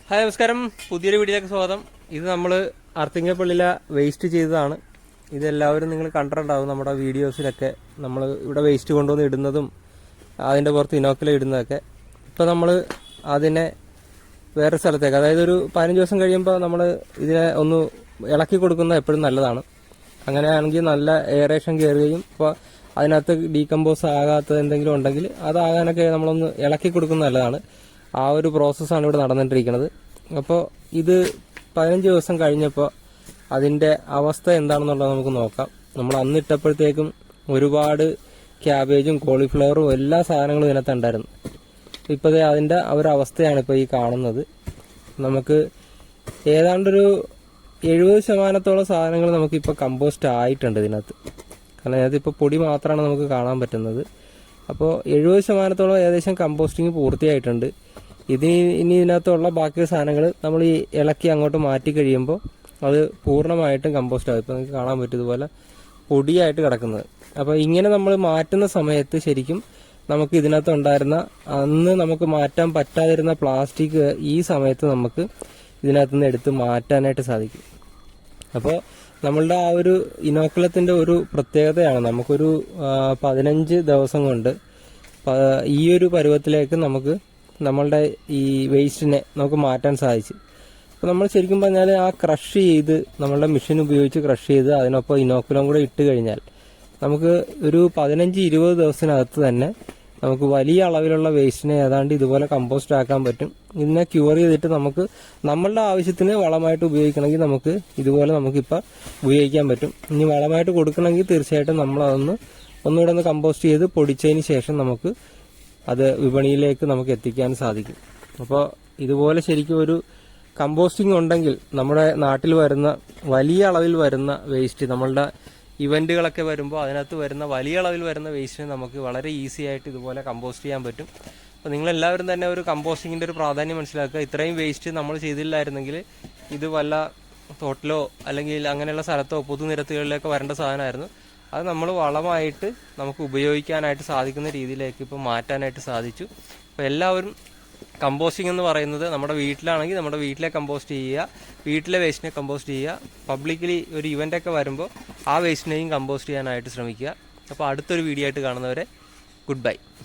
Hi നമസ്കാരം, പുതിയൊരു വീഡിയോയിലേക്ക് സ്വാഗതം. ഇത് നമ്മൾ അർത്തിങ്കപ്പള്ളിയിലെ വേസ്റ്റ് ചെയ്തതാണ്. ഇതെല്ലാവരും നിങ്ങൾ കണ്ടിട്ടുണ്ടാവും നമ്മുടെ വീഡിയോസിലൊക്കെ. നമ്മൾ ഇവിടെ വേസ്റ്റ് കൊണ്ടുവന്ന് ഇടുന്നതും അതിൻ്റെ പുറത്ത് ഇനോക്കുലം ഇടുന്നതൊക്കെ. ഇപ്പോൾ നമ്മൾ അതിനെ വേറെ സ്ഥലത്തേക്ക്, അതായത് ഒരു 15 ദിവസം കഴിയുമ്പോൾ നമ്മൾ ഇതിനെ ഒന്ന് ഇളക്കി കൊടുക്കുന്നത് എപ്പോഴും നല്ലതാണ്. അങ്ങനെയാണെങ്കിൽ നല്ല എയറേഷൻ കയറുകയും ഇപ്പോൾ അതിനകത്ത് ഡീകമ്പോസ് ആകാത്തത് എന്തെങ്കിലും ഉണ്ടെങ്കിൽ അതാകാനൊക്കെ നമ്മളൊന്ന് ഇളക്കി കൊടുക്കുന്നത് നല്ലതാണ്. ആ ഒരു പ്രോസസ്സാണ് ഇവിടെ നടന്നിട്ടിരിക്കുന്നത്. അപ്പോൾ ഇത് 15 ദിവസം കഴിഞ്ഞപ്പോൾ അതിൻ്റെ അവസ്ഥ എന്താണെന്നുള്ളത് നമുക്ക് നോക്കാം. നമ്മൾ അന്നിട്ടപ്പോഴത്തേക്കും ഒരുപാട് ക്യാബേജും കോളിഫ്ലവറും എല്ലാ സാധനങ്ങളും ഇതിനകത്ത് ഉണ്ടായിരുന്നു. ഇപ്പോൾ അതിൻ്റെ ഒരവസ്ഥയാണ് ഇപ്പോൾ ഈ കാണുന്നത്. നമുക്ക് ഏതാണ്ടൊരു 70% സാധനങ്ങൾ നമുക്കിപ്പോൾ കമ്പോസ്റ്റ് ആയിട്ടുണ്ട് ഇതിനകത്ത്. കാരണം അതിനകത്ത് ഇപ്പോൾ പൊടി മാത്രമാണ് നമുക്ക് കാണാൻ പറ്റുന്നത്. അപ്പോൾ 70% ഏകദേശം കമ്പോസ്റ്റിങ് പൂർത്തിയായിട്ടുണ്ട്. ഇനി ഇതിനകത്തുള്ള ബാക്കി സാധനങ്ങൾ നമ്മൾ ഈ ഇളക്കി അങ്ങോട്ട് മാറ്റി കഴിയുമ്പോൾ അത് പൂർണ്ണമായിട്ടും കമ്പോസ്റ്റ് ആകും. ഇപ്പോൾ നിങ്ങൾക്ക് കാണാൻ പറ്റും ഇതുപോലെ പൊടിയായിട്ട് കിടക്കുന്നത്. അപ്പോൾ ഇങ്ങനെ നമ്മൾ മാറ്റുന്ന സമയത്ത് ശരിക്കും നമുക്ക് ഇതിനകത്ത് ഉണ്ടായിരുന്ന അന്ന് നമുക്ക് മാറ്റാൻ പറ്റാതിരുന്ന പ്ലാസ്റ്റിക് ഈ സമയത്ത് നമുക്ക് ഇതിനകത്ത് നിന്ന് എടുത്ത് മാറ്റാനായിട്ട് സാധിക്കും. അപ്പോൾ നമ്മളുടെ ആ ഒരു ഇനോക്കുലത്തിൻ്റെ ഒരു പ്രത്യേകതയാണ്, നമുക്കൊരു 15 ദിവസം കൊണ്ട് ഈ ഒരു പരുവത്തിലേക്ക് നമുക്ക് നമ്മളുടെ ഈ വേസ്റ്റിനെ നമുക്ക് മാറ്റാൻ സാധിച്ചു. അപ്പോൾ നമ്മൾ ശരിക്കും പറഞ്ഞാൽ ആ ക്രഷ് ചെയ്ത് നമ്മളുടെ മെഷീൻ ഉപയോഗിച്ച് ക്രഷ് ചെയ്ത് അതിനൊപ്പം ഇനോക്കുലം കൂടെ ഇട്ട് കഴിഞ്ഞാൽ നമുക്ക് ഒരു 15-20 ദിവസത്തിനകത്ത് തന്നെ നമുക്ക് വലിയ അളവിലുള്ള വേസ്റ്റിനെ ഏതാണ്ട് ഇതുപോലെ കമ്പോസ്റ്റ് ആക്കാൻ പറ്റും. ഇതിനെ ക്യൂർ ചെയ്തിട്ട് നമുക്ക് നമ്മളുടെ ആവശ്യത്തിന് വളമായിട്ട് ഉപയോഗിക്കണമെങ്കിൽ നമുക്ക് ഇതുപോലെ നമുക്കിപ്പോൾ ഉപയോഗിക്കാൻ പറ്റും. ഇനി വളമായിട്ട് കൊടുക്കണമെങ്കിൽ തീർച്ചയായിട്ടും നമ്മളതൊന്ന് ഒന്നുകൂടെ ഒന്ന് കമ്പോസ്റ്റ് ചെയ്ത് പൊടിച്ചതിന് ശേഷം നമുക്ക് അത് വിപണിയിലേക്ക് നമുക്ക് എത്തിക്കാൻ സാധിക്കും. അപ്പോൾ ഇതുപോലെ ശരിക്കും ഒരു കമ്പോസ്റ്റിംഗ് ഉണ്ടെങ്കിൽ നമ്മുടെ നാട്ടിൽ വരുന്ന വലിയ അളവിൽ വരുന്ന വേസ്റ്റ്, നമ്മളുടെ ഇവന്റുകളൊക്കെ വരുമ്പോൾ അതിനകത്ത് വരുന്ന വലിയ അളവിൽ വരുന്ന വേസ്റ്റിനെ നമുക്ക് വളരെ ഈസി ആയിട്ട് ഇതുപോലെ കമ്പോസ്റ്റ് ചെയ്യാൻ പറ്റും. അപ്പോൾ നിങ്ങളെല്ലാവരും തന്നെ ഒരു കമ്പോസ്റ്റിങ്ങിൻ്റെ ഒരു പ്രാധാന്യം മനസ്സിലാക്കുക. ഇത്രയും വേസ്റ്റ് നമ്മൾ ചെയ്തില്ലായിരുന്നെങ്കിൽ ഇത് വല്ല തോട്ടിലോ അല്ലെങ്കിൽ അങ്ങനെയുള്ള സ്ഥലത്തോ പൊതുനിരത്തുകളിലേക്ക് വരേണ്ട സാധനമായിരുന്നു. അത് നമ്മൾ വളമായിട്ട് നമുക്ക് ഉപയോഗിക്കാനായിട്ട് സാധിക്കുന്ന രീതിയിലേക്ക് ഇപ്പോൾ മാറ്റാനായിട്ട് സാധിച്ചു. അപ്പോൾ എല്ലാവരും കമ്പോസ്റ്റിംഗ് എന്ന് പറയുന്നത് നമ്മുടെ വീട്ടിലാണെങ്കിൽ നമ്മുടെ വീട്ടിലെ കമ്പോസ്റ്റ് ചെയ്യുക, വീട്ടിലെ വേസ്റ്റിനെ കമ്പോസ്റ്റ് ചെയ്യുക. പബ്ലിക്കലി ഒരു ഇവൻ്റൊക്കെ വരുമ്പോൾ ആ വേസ്റ്റിനെയും കമ്പോസ്റ്റ് ചെയ്യാനായിട്ട് ശ്രമിക്കുക. അപ്പോൾ അടുത്തൊരു വീഡിയോ ആയിട്ട് കാണുന്നവരെ ഗുഡ് ബൈ.